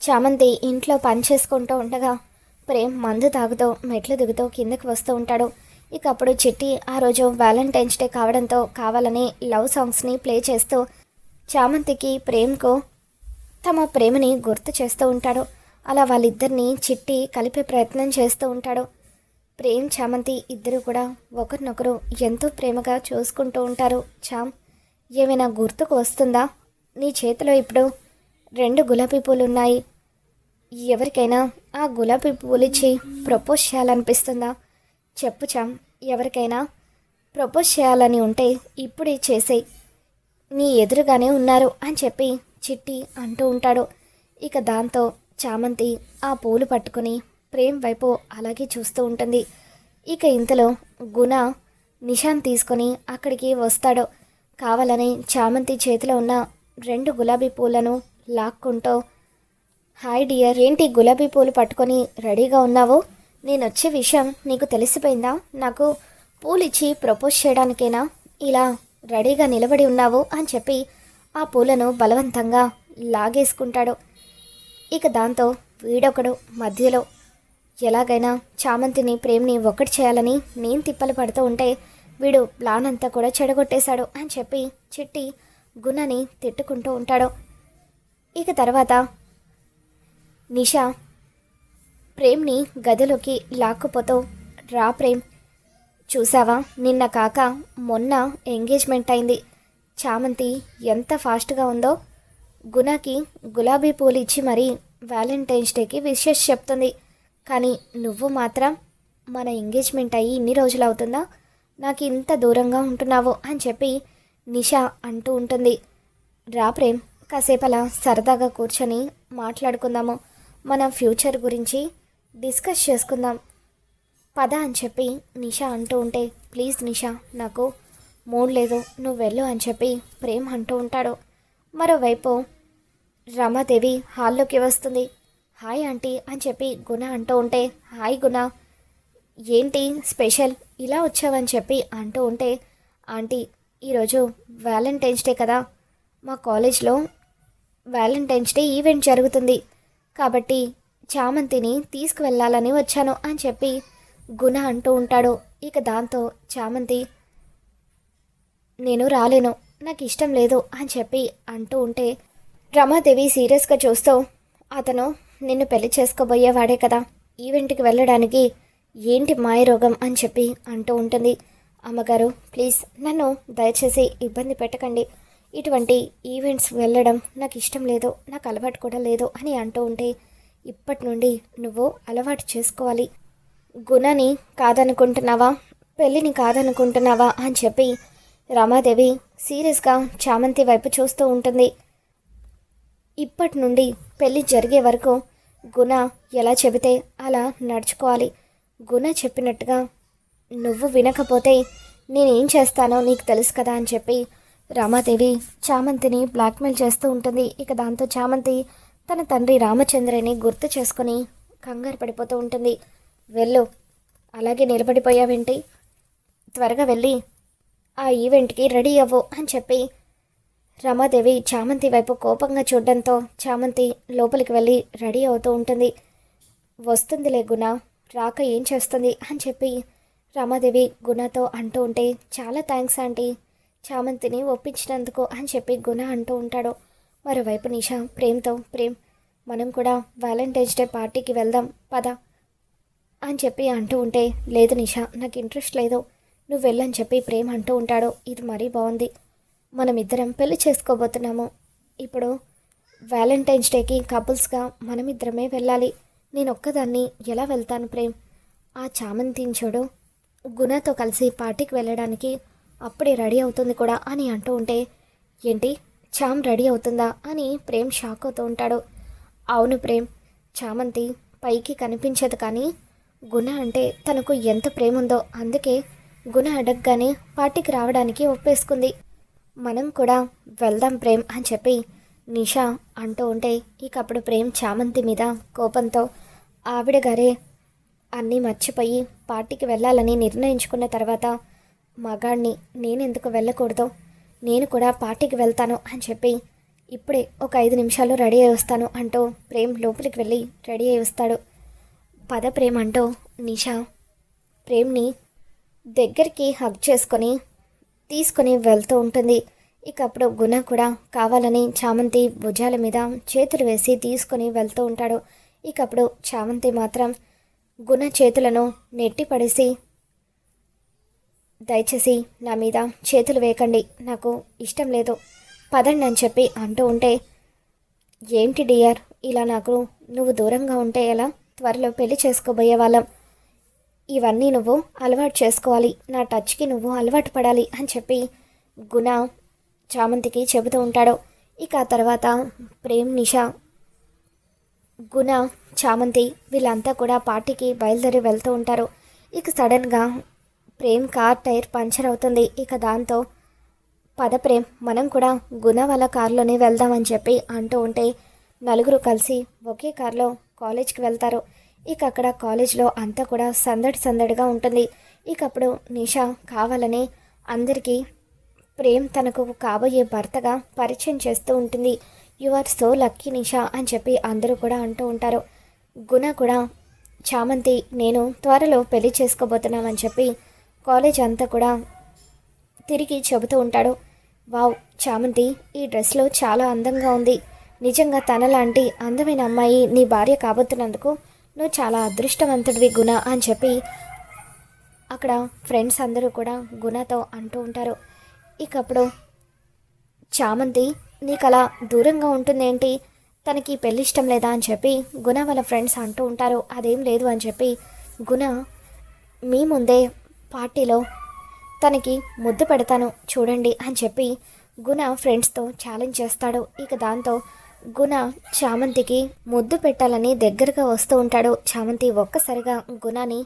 చామంతి ఇంట్లో పని చేసుకుంటూ ఉండగా ప్రేమ్ మందు తాగుతూ మెట్లు దిగుతూ కిందకి వస్తూ ఉంటాడు. ఇక అప్పుడు చిట్టి ఆ రోజు వ్యాలంటైన్స్ డే కావడంతో కావాలని లవ్ సాంగ్స్ని ప్లే చేస్తూ చామంతికి ప్రేమ్కు తమ ప్రేమని గుర్తు చేస్తూ ఉంటాడు. అలా వాళ్ళిద్దరిని చిట్టి కలిపే ప్రయత్నం చేస్తూ ఉంటాడు. ప్రేమ్ చామంతి ఇద్దరు కూడా ఒకరినొకరు ఎంతో ప్రేమగా చూసుకుంటూ ఉంటారు. చామ్, ఏమైనా గుర్తుకు వస్తుందా? నీ చేతిలో ఇప్పుడు 2 గులాబీ పూలు ఉన్నాయి. ఎవరికైనా ఆ గులాబీ పూలిచ్చి ప్రపోజ్ చేయాలనిపిస్తుందా? చెప్పు చామ్, ఎవరికైనా ప్రపోజ్ చేయాలని ఉంటే ఇప్పుడే చేసేయి, నీ ఎదురుగానే ఉన్నారు అని చెప్పి చిట్టి అంటూ ఉంటాడు. ఇక దాంతో చామంతి ఆ పూలు పట్టుకుని ప్రేమ్ వైపు అలాగే చూస్తూ ఉంటుంది. ఇక ఇంతలో గుణ నిషాన్ తీసుకొని అక్కడికి వస్తాడు. కావాలని చామంతి చేతిలో ఉన్న 2 గులాబీ పూలను లాక్కుంటూ, హాయ్ డియర్, ఏంటి గులాబీ పూలు పట్టుకొని రెడీగా ఉన్నావు? నేను వచ్చే విషయం నీకు తెలిసిపోయిందా? నాకు పూలిచ్చి ప్రపోజ్ చేయడానికేనా ఇలా రెడీగా నిలబడి ఉన్నావు అని చెప్పి ఆ పూలను బలవంతంగా లాగేసుకుంటాడు. ఇక దాంతో వీడొకడు మధ్యలో ఎలాగైనా చామంతిని ప్రేమ్ని ఒక్కటి చేయాలని నేను తిప్పలు పడుతూ ఉంటే వీడు ప్లాన్ అంతా కూడా చెడగొట్టేశాడు అని చెప్పి చిట్టి గుణని తిట్టుకుంటూ ఉంటాడు. ఇక తర్వాత నిషా ప్రేమ్ని గదిలోకి లాక్కుపోతూ, రా ప్రేమ్, చూసావా నిన్న కాక మొన్న ఎంగేజ్మెంట్ అయింది. చామంతి ఎంత ఫాస్ట్గా ఉందో, గుణకి గులాబీ పూలు ఇచ్చి మరీ వ్యాలంటైన్స్ డేకి విషెస్ చెప్తుంది. కానీ నువ్వు మాత్రం మన ఎంగేజ్మెంట్ అయ్యి ఇన్ని రోజులు అవుతుందా, నాకు ఇంత దూరంగా ఉంటున్నావు అని చెప్పి నిషా అంటూ ఉంటుంది. రా ప్రేమ్, కాసేపలా సరదాగా కూర్చొని మాట్లాడుకుందాము, మన ఫ్యూచర్ గురించి డిస్కస్ చేసుకుందాం పద అని చెప్పి నిషా అంటూ ఉంటే, ప్లీజ్ నిషా, నాకు మూడ్ లేదు, నువ్వు వెళ్ళు అని చెప్పి ప్రేమ్ అంటూ ఉంటాడు. మరోవైపు రమాదేవి హాల్లోకి వస్తుంది. హాయ్ ఆంటీ అని చెప్పి గుణ అంటూ ఉంటే, హాయ్ గుణ, ఏంటి స్పెషల్ ఇలా వచ్చావని చెప్పి అంటూ ఉంటే, ఆంటీ ఈరోజు వ్యాలంటైన్స్ డే కదా, మా కాలేజ్లో వ్యాలంటైన్స్ డే ఈవెంట్ జరుగుతుంది కాబట్టి చామంతిని తీసుకువెళ్ళాలని వచ్చాను అని చెప్పి గుణ అంటూ ఉంటాడు. ఇక దాంతో చామంతి, నేను రాలేను, నాకు ఇష్టం లేదు అని చెప్పి అంటూ ఉంటే రమాదేవి సీరియస్గా చూస్తూ, అతను నిన్ను పెళ్లి చేసుకోబోయేవాడే కదా, ఈవెంట్కి వెళ్ళడానికి ఏంటి మాయరోగం అని చెప్పి అంటూ ఉంటుంది. అమ్మగారు ప్లీజ్ నన్ను దయచేసి ఇబ్బంది పెట్టకండి, ఇటువంటి ఈవెంట్స్ వెళ్ళడం నాకు ఇష్టం లేదు, నాకు అలవాటు కూడా లేదు అని అంటూ ఉంటే, ఇప్పటి నుండి నువ్వు అలవాటు చేసుకోవాలి, గుణని కాదనుకుంటున్నావా, పెళ్ళిని కాదనుకుంటున్నావా అని చెప్పి రమాదేవి సీరియస్గా చామంతి వైపు చూస్తూ ఉంటుంది. ఇప్పటి నుండి పెళ్ళి జరిగే వరకు గుణ ఎలా చెబితే అలా నడుచుకోవాలి, గుణ చెప్పినట్టుగా నువ్వు వినకపోతే నేనేం చేస్తానో నీకు తెలుసు కదా అని చెప్పి రమాదేవి చామంతిని బ్లాక్మెయిల్ చేస్తూ ఉంటుంది. ఇక దాంతో చామంతి తన తండ్రి రామచంద్రని గుర్తు చేసుకొని కంగారు పడిపోతూ ఉంటుంది. వెళ్ళు, అలాగే నిలబడిపోయావేంటి, త్వరగా వెళ్ళి ఆ ఈవెంట్కి రెడీ అవ్వు అని చెప్పి రమాదేవి చామంతి వైపు కోపంగా చూడడంతో చామంతి లోపలికి వెళ్ళి రెడీ అవుతూ ఉంటుంది. వస్తుందిలే గుణ, రాక ఏం చేస్తుంది అని చెప్పి రమాదేవి గుణతో అంటూ ఉంటే, చాలా థ్యాంక్స్ ఆంటీ చామంతిని ఒప్పించినందుకు అని చెప్పి గుణ అంటూ ఉంటాడు. మరోవైపు నిషా ప్రేమ్తో, ప్రేమ్ మనం కూడా వ్యాలంటైన్స్ డే పార్టీకి వెళ్దాం పద అని చెప్పి అంటూ ఉంటే, లేదు నిషా నాకు ఇంట్రెస్ట్ లేదు, నువ్వు వెళ్ళని చెప్పి ప్రేమ్ అంటూ ఉంటాడు. ఇది మరీ బాగుంది, మనమిద్దరం పెళ్లి చేసుకోబోతున్నాము, ఇప్పుడు వ్యాలంటైన్స్ డేకి కపుల్స్గా మనమిద్దరమే వెళ్ళాలి, నేను ఒక్కదాన్ని ఎలా వెళ్తాను ప్రేమ్, ఆ చామంతిని చూడు గుణతో కలిసి పార్టీకి వెళ్ళడానికి అప్పుడే రెడీ అవుతుంది కూడా అని అంటూ ఉంటే, ఏంటి చామ్ రెడీ అవుతుందా అని ప్రేమ్ షాక్ అవుతూ ఉంటాడు. అవును ప్రేమ్, చామంతి పైకి కనిపించదు కానీ గుణ అంటే తనకు ఎంత ప్రేమ ఉందో అందుకే గుణ అడగగానే పార్టీకి రావడానికి ఒప్పేసుకుంది, మనం కూడా వెళ్దాం ప్రేమ్ అని చెప్పి నిషా అంటూ ఉంటే, ఇక అప్పుడు ప్రేమ్ చామంతి మీద కోపంతో, ఆవిడ గారే అన్నీ మర్చిపోయి పార్టీకి వెళ్ళాలని నిర్ణయించుకున్న తర్వాత మగాడిని నేనెందుకు వెళ్ళకూడదు, నేను కూడా పార్టీకి వెళ్తాను అని చెప్పి ఇప్పుడే ఒక 5 నిమిషాల్లో రెడీ అయి వస్తాను అంటూ ప్రేమ్ లోపలికి వెళ్ళి రెడీ అయి వస్తాడు. పద ప్రేమ్ అంటూ నిషా ప్రేమ్ని దగ్గరికి హగ్ చేసుకొని తీసుకొని వెళ్తూ ఉంటుంది. ఇక అప్పుడు గుణ కూడా కావాలని చామంతి భుజాల మీద చేతులు వేసి తీసుకొని వెళ్తూ ఉంటాడు. ఇక అప్పుడు చామంతి మాత్రం గుణ చేతులను నెట్టి పడేసి, దయచేసి నా మీద చేతులు వేయకండి, నాకు ఇష్టం లేదు, పదండి అని చెప్పి అంటూ ఉంటే, ఏంటి డియర్ ఇలా నువ్వు దూరంగా ఉంటే ఎలా, త్వరలో పెళ్లి చేసుకోబోయే వాళ్ళం, ఇవన్నీ నువ్వు అలవాటు చేసుకోవాలి, నా టచ్కి నువ్వు అలవాటు పడాలి అని చెప్పి గుణ చామంతికి చెబుతూ ఉంటాడు. ఇక ఆ తర్వాత ప్రేమ్, నిషా, గుణ, చామంతి వీళ్ళంతా కూడా పార్టీకి బయలుదేరి వెళ్తూ ఉంటారు. ఇక సడన్గా ప్రేమ్ కార్ టైర్ పంచర్ అవుతుంది. ఇక దాంతో పద ప్రేమ్ మనం కూడా గుణ వాళ్ళ కారులోనే వెళ్దామని చెప్పి అంటూ ఉంటే నలుగురు కలిసి ఒకే కారులో కాలేజ్కి వెళ్తారు. ఇక అక్కడ కాలేజ్లో అంతా కూడా సందడిగా ఉంటుంది. ఇక అప్పుడు నిషా కావాలని అందరికీ ప్రేమ్ తనకు కాబోయే భర్తగా పరిచయం చేస్తూ ఉంటుంది. యు ఆర్ సో లక్కీ నిషా అని చెప్పి అందరూ కూడా అంటూ ఉంటారు. గుణ కూడా చామంతి నేను త్వరలో పెళ్లి చేసుకోబోతున్నామని చెప్పి కాలేజ్ అంతా కూడా తిరిగి చెబుతూ ఉంటాడు. వావ్ చామంతి, ఈ డ్రెస్లో చాలా అందంగా ఉంది, నిజంగా తనలాంటి అందమైన అమ్మాయి నీ భార్య కాబోతున్నందుకు నువ్వు చాలా అదృష్టవంతుడివి గుణ అని చెప్పి అక్కడ ఫ్రెండ్స్ అందరూ కూడా గుణతో అంటూ ఉంటారు. ఇక అప్పుడు చామంతి నీకు అలా దూరంగా ఉంటుందేంటి, తనకి పెళ్ళి ఇష్టం లేదా అని చెప్పి గుణ వాళ్ళ ఫ్రెండ్స్ అంటూ ఉంటారు. అదేం లేదు అని చెప్పి గుణ మీ ముందే పార్టీలో తనకి ముద్దు పెడతాను చూడండి అని చెప్పి గుణ ఫ్రెండ్స్తో ఛాలెంజ్ చేస్తాడు. ఇక దాంతో గుణ చామంతికి ముద్దు పెట్టాలని దగ్గరగా వస్తూ ఉంటాడు. చామంతి ఒక్కసారిగా గుణని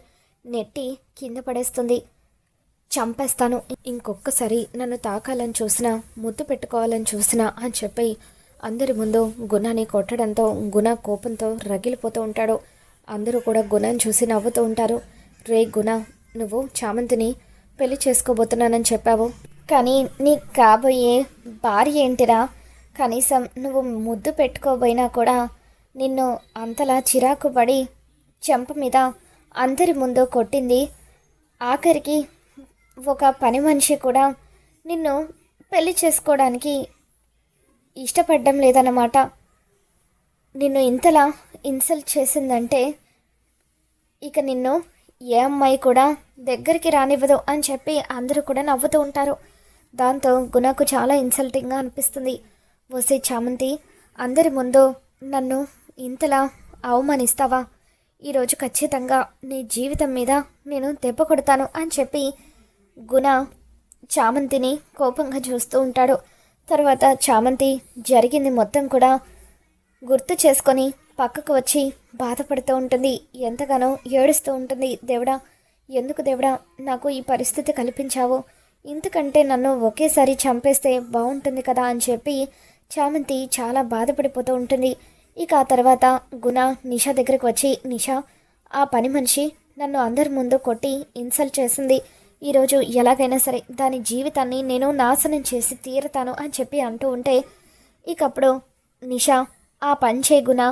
నెట్టి కింద పడేస్తుంది. చంపేస్తాను, ఇంకొక్కసారి నన్ను తాకాలని చూసినా ముద్దు పెట్టుకోవాలని చూసినా అని చెప్పి అందరి ముందు గుణని కొట్టడంతో గుణ కోపంతో రగిలిపోతూ ఉంటాడు. అందరూ కూడా గుణని చూసి నవ్వుతూ ఉంటారు. రే గుణ, నువ్వు చామంతిని పెళ్లి చేసుకోబోతున్నానని చెప్పావు, కానీ నీ కాబోయే భార్య ఏంటిరా, కనీసం నువ్వు ముద్దు పెట్టుకోబోయినా కూడా నిన్ను అంతలా చిరాకు పడి చెంప మీద అందరి ముందు కొట్టింది. ఆఖరికి ఒక పని మనిషి కూడా నిన్ను పెళ్లి చేసుకోవడానికి ఇష్టపడడం లేదన్నమాట. నిన్ను ఇంతలా ఇన్సల్ట్ చేసిందంటే ఇక నిన్ను ఏ అమ్మాయి కూడా దగ్గరికి రానివ్వదు అని చెప్పి అందరూ కూడా నవ్వుతూ ఉంటారు. దాంతో గుణకు చాలా ఇన్సల్టింగ్గా అనిపిస్తుంది. వసే చామంతి, అందరి ముందు నన్ను ఇంతలా అవమానిస్తావా, ఈరోజు ఖచ్చితంగా నీ జీవితం మీద నేను దెబ్బ కొడతాను అని చెప్పి గుణ చామంతిని కోపంగా చూస్తూ ఉంటాడు. తర్వాత చామంతి జరిగింది మొత్తం కూడా గుర్తు చేసుకొని పక్కకు వచ్చి బాధపడుతూ ఉంటుంది. ఎంతగానో ఏడుస్తూ ఉంటుంది. దేవుడా, ఎందుకు దేవుడా నాకు ఈ పరిస్థితి కల్పించావు, ఇంతకంటే నన్ను ఒకేసారి చంపేస్తే బాగుంటుంది కదా అని చెప్పి చామంతి చాలా బాధపడిపోతూ ఉంటుంది. ఇక ఆ తర్వాత గుణ నిషా దగ్గరికి వచ్చి, నిషా, ఆ పని మనిషి నన్ను అందరి ముందు కొట్టి ఇన్సల్ట్ చేసింది, ఈరోజు ఎలాగైనా సరే దాని జీవితాన్ని నేను నాశనం చేసి తీరుతాను అని చెప్పి అంటూ ఉంటే ఇక అప్పుడు నిషా, ఆ పని చేయ గుణ,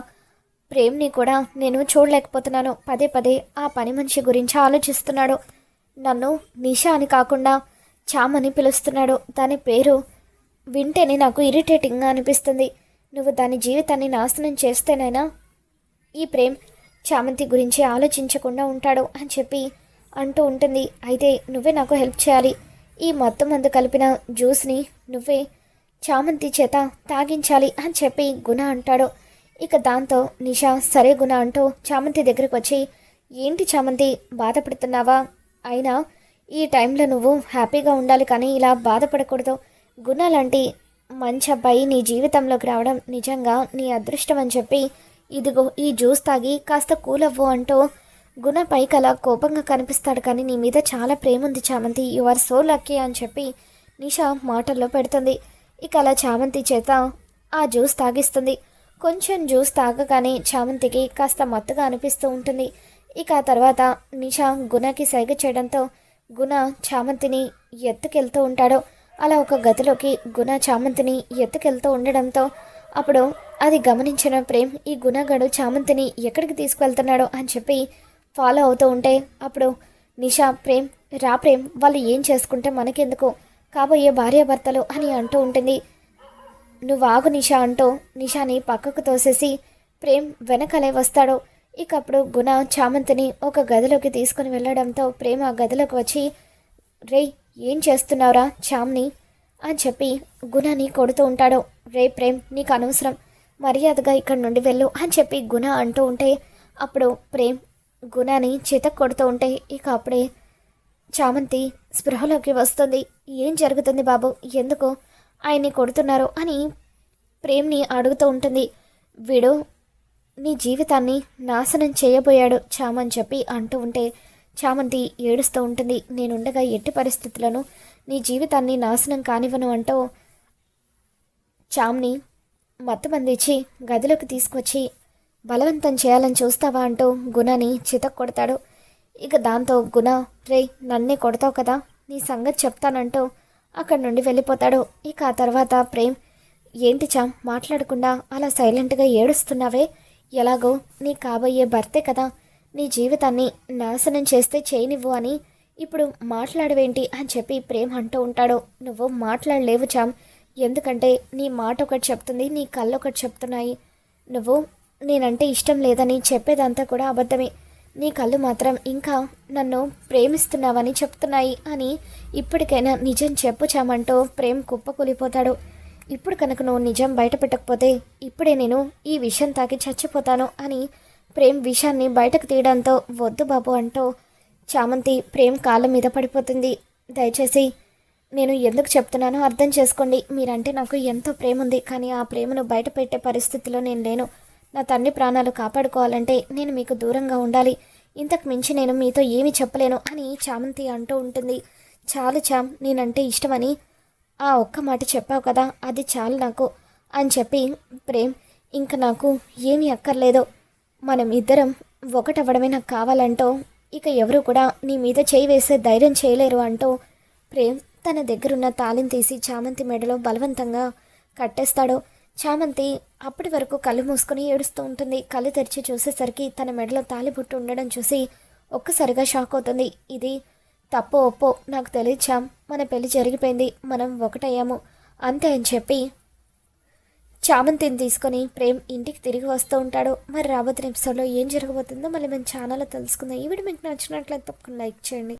ప్రేమ్ని కూడా నేను చూడలేకపోతున్నాను, పదే పదే ఆ పని మనిషి గురించి ఆలోచిస్తున్నాడు, నన్ను నిషా అని కాకుండా చామని పిలుస్తున్నాడు, దాని పేరు వింటేనే నాకు ఇరిటేటింగ్గా అనిపిస్తుంది, నువ్వు దాని జీవితాన్ని నాశనం చేస్తేనైనా ఈ ప్రేమ్ చామంతి గురించి ఆలోచించకుండా ఉంటాడు అని చెప్పి అంటూ ఉంటుంది. అయితే నువ్వే నాకు హెల్ప్ చేయాలి, ఈ మొత్తం మందు కలిపిన జ్యూస్ని నువ్వే చామంతి చేత తాగించాలి అని చెప్పి గుణ అంటాడు. ఇక దాంతో నిషా సరే గుణ అంటూ చామంతి దగ్గరికి వచ్చి, ఏంటి చామంతి బాధపడుతున్నావా, అయినా ఈ టైంలో నువ్వు హ్యాపీగా ఉండాలి కానీ ఇలా బాధపడకూడదు, గుణ లాంటి మంచి అబ్బాయి నీ జీవితంలోకి రావడం నిజంగా నీ అదృష్టం అని చెప్పి ఇదిగో ఈ జ్యూస్ తాగి కాస్త కూల్ అవ్వు అంటూ గుణ పైకి అలా కోపంగా కనిపిస్తాడు. కానీ నీ మీద చాలా ప్రేమ ఉంది చామంతి, యు ఆర్ సో లక్కీ అని చెప్పి నిషా మాటల్లో పెడుతుంది. ఇక అలా చామంతి చేత ఆ జ్యూస్ తాగిస్తుంది. కొంచెం జ్యూస్ తాగగానే చామంతికి కాస్త మత్తుగా అనిపిస్తూ ఉంటుంది. ఇక ఆ తర్వాత నిషా గుణకి సైగ చేయడంతో గుణ చామంతిని ఎత్తుకెళ్తూ ఉంటాడు. అలా ఒక గదిలోకి గుణ చామంతిని ఎత్తుకెళ్తూ ఉండడంతో అప్పుడు అది గమనించిన ప్రేమ్ ఈ గుణగాడు చామంతిని ఎక్కడికి తీసుకువెళ్తున్నాడో అని చెప్పి ఫాలో అవుతూ ఉంటే అప్పుడు నిషా ప్రేమ్ రా ప్రేమ్ వాళ్ళు ఏం చేసుకుంటే మనకెందుకు కాబోయే భార్యాభర్తలు అని అంటూ ఉంటుంది. నువ్వు ఆగు నిషా అంటూ నిషాని పక్కకు తోసేసి ప్రేమ్ వెనకలే వస్తాడు. ఇక అప్పుడు గుణ చామంతిని ఒక గదిలోకి తీసుకుని వెళ్ళడంతో ప్రేమ్ ఆ గదిలోకి వచ్చి రే ఏం చేస్తున్నావురా చామ్ని అని చెప్పి గుణని కొడుతూ ఉంటాడు. రే ప్రేమ్ నీకు అనవసరం మర్యాదగా ఇక్కడి నుండి వెళ్ళు అని చెప్పి గుణ అంటూ ఉంటే అప్పుడు ప్రేమ్ గుణని చితక్ కొడుతూ ఉంటే ఇక అప్పుడే చామంతి స్పృహలోకి వస్తుంది. ఏం జరుగుతుంది బాబు ఎందుకు ఆయన్ని కొడుతున్నారు అని ప్రేమ్ని అడుగుతూ ఉంటుంది. వీడు నీ జీవితాన్ని నాశనం చేయబోయాడు చామని చెప్పి అంటూ ఉంటే చామంతి ఏడుస్తూ ఉంటుంది. నేనుండగా ఎట్టి పరిస్థితులను నీ జీవితాన్ని నాశనం కానివ్వను అంటూ చామ్ని మత్తుమందిచ్చి గదిలోకి తీసుకొచ్చి బలవంతం చేయాలని చూస్తావా అంటూ గుణని చితక్ కొడతాడు. ఇక దాంతో గుణ రే నన్నే కొడతావు కదా నీ సంగతి చెప్తానంటూ అక్కడి నుండి వెళ్ళిపోతాడు. ఇక ఆ తర్వాత ప్రేమ్ ఏంటి చామ్ మాట్లాడకుండా అలా సైలెంట్గా ఏడుస్తున్నావే ఎలాగో నీ కాబోయే భర్తే కదా నీ జీవితాన్ని నాశనం చేస్తే చేయనివ్వు అని ఇప్పుడు మాట్లాడవేంటి అని చెప్పి ప్రేమ్ అంటూ ఉంటాడు. నువ్వు మాట్లాడలేవు చామ్ ఎందుకంటే నీ మాట ఒకటి చెప్తుంది నీ కళ్ళు ఒకటి చెప్తున్నాయి. నువ్వు నేనంటే ఇష్టం లేదని చెప్పేదంతా కూడా అబద్ధమే నీ కళ్ళు మాత్రం ఇంకా నన్ను ప్రేమిస్తున్నావని చెప్తున్నాయి అని ఇప్పటికైనా నిజం చెప్పు చామంటూ ప్రేమ్ కుప్పకూలిపోతాడు. ఇప్పుడు కనుక నువ్వు నిజం బయట పెట్టకపోతే ఇప్పుడే నేను ఈ విషయం తాకి చచ్చిపోతాను అని ప్రేమ్ విషయాన్ని బయటకు తీయడంతో వద్దు బాబు అంటూ చామంతి ప్రేమ్ కాళ్ళ మీద పడిపోతుంది. దయచేసి నేను ఎందుకు చెప్తున్నానో అర్థం చేసుకోండి. మీరంటే నాకు ఎంతో ప్రేమ ఉంది కానీ ఆ ప్రేమను బయట పెట్టే పరిస్థితిలో నేను లేను. నా తండ్రి ప్రాణాలు కాపాడుకోవాలంటే నేను మీకు దూరంగా ఉండాలి. ఇంతకు మించి నేను మీతో ఏమీ చెప్పలేను అని చామంతి అంటూ ఉంటుంది. చాలు చామ్ నేనంటే ఇష్టమని ఆ ఒక్క మాట చెప్పావు కదా అది చాలు నాకు అని చెప్పి ప్రేమ్ ఇంక నాకు ఏమీ అక్కర్లేదు మనం ఇద్దరం ఒకటవ్వడమే నాకు కావాలంటూ ఇక ఎవరు కూడా నీ మీద చేయి వేసే ధైర్యం చేయలేరు అంటూ ప్రేమ్ తన దగ్గరున్న తాళిని తీసి చామంతి మెడలో బలవంతంగా కట్టేస్తాడు. చామంతి అప్పటి వరకు కళ్ళు మూసుకొని ఏడుస్తూ ఉంటుంది. కళ్ళు తెరిచి చూసేసరికి తన మెడలో తాళిబుట్టు ఉండడం చూసి ఒక్కసారిగా షాక్ అవుతుంది. ఇది తప్పో ఒప్పో నాకు తెలియదు చామ్ మన పెళ్లి జరిగిపోయింది మనం ఒకటయ్యాము అంతే అని చెప్పి చామంతిని తీసుకొని ప్రేమ్ ఇంటికి తిరిగి వస్తూ ఉంటాడు. మరి రాబోతున్న ఎపిసోడ్లో ఏం జరగబోతుందో మళ్ళీ మన ఛానల్లో తెలుసుకుందాం. ఈ వీడియో మీకు నచ్చినట్లయితే తప్పకుండా లైక్ చేయండి.